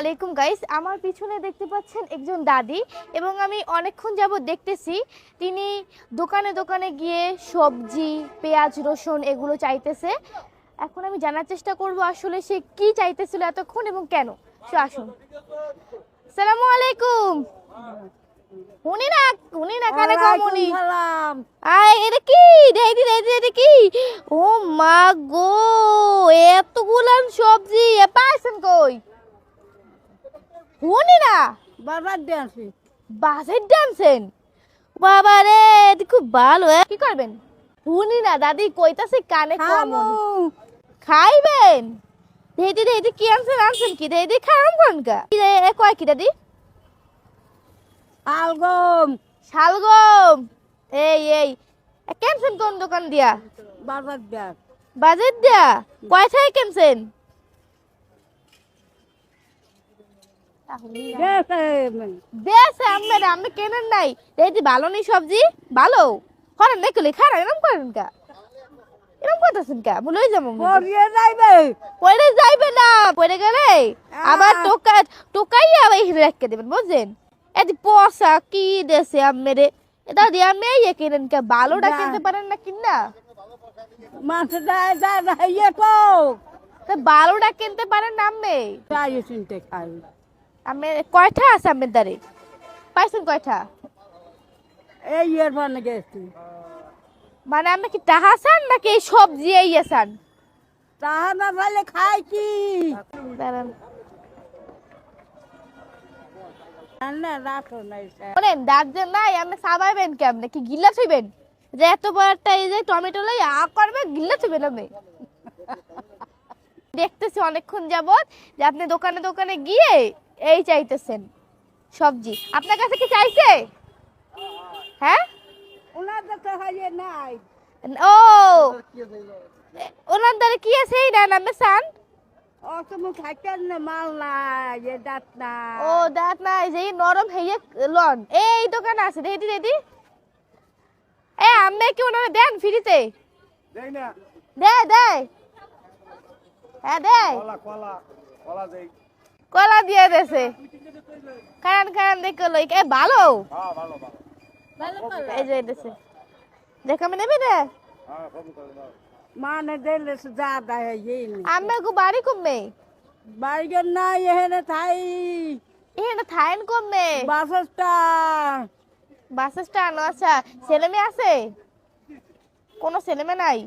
আলাইকুম গাইস। আমার পিছনে দেখতে পাচ্ছেন একজন দাদি এবং আমি অনেকক্ষণ যাবত দেখতেছি তিনি দোকানে দোকানে গিয়ে সবজি, পেঁয়াজ, রসুন এগুলো চাইতেছে। এখন আমি জানার চেষ্টা করব আসলে সে কি চাইতেছিল এতক্ষণ এবং কেন। সে আসুন। আসসালামু আলাইকুম। উনি না কানে কম উনি। এটা কি এটা কি? ও মা গো, এতগুলান সবজি পাইছেন কই? শুনি না বাজেট ডান্সেন। বাবা রে, এটা খুব ভালো। কি করবেন? শুনি না দাদি কইতাছে কানে কম। খাইবেন? দেদি কি আনছেন কি? দেদি খারাপ কোন কা? কয় কি দাদি? শালগম। এই কেনছেন কোন দোকান দিয়া? বাজেট দিয়া। কয়টায় কেনছেন? আমি কেনেন নাই। এই ভালো নেই সবজি ভালো করেন দেখলে খারাপ এরকম করেন কা? এরকম করতেছেন কা? বলে যাবো পরে যাইবে না, পরে গেলে আবার টোকাইয়া আবার এখানে রেখে দেবেন বুঝছেন। এদি পয়সা কি দেশে আমেরে এটা দিয়ে আমি ইয়ে কিনেন কা? ভালোটা কিনতে পারেন না কিনা? ভালোটা কিনতে পারেন না আমি? আমি কয়টা আছে আমের দ্বারে? পাইছেন কয়টা? মানে আমি কি টাহা চান নাকি সবজি চান? তাহা না ভালে খাই কি? দাঁড়ান দাঁড়ান দাঁত যে নাই আমি সাবাইবেন কেমনে? কি গিল্লা থইবেন? যে এত বড়টা এই যে টমেটো লই করবে গিল্লা থইবেন আমি? দেখতেছি অনেকক্ষণ যাবত যে আপনি দোকানে দোকানে গিয়ে এই চাইতেছেন সবজি। আপনার কাছে কি চাইছে? হ্যাঁ, নাই ও ওনার দ্বারা কি আছে এই না আমি চান? মাল নাই, দাঁত নাই। ও দাঁত নাই যে নরম হইয়ে লন এই দোকান আছে দেদি। আমি কি ওনারে দেন ফ্রিতে? দে হ্যাঁ দে কলা দিয়ে দেছে। খান দেখো লই ভালো এই যে দেছে দেখ আমি নেবে রে মানে দিলে যা দেয় আমি গো বাড়ি কমবে বাড়ির না এখানে থাই এখানে থাইন কমবে বাসস্টান বাস স্ট্যান্ড। আচ্ছা ছেলে মেয়ে আছে? কোনো ছেলে মেয়ে নাই?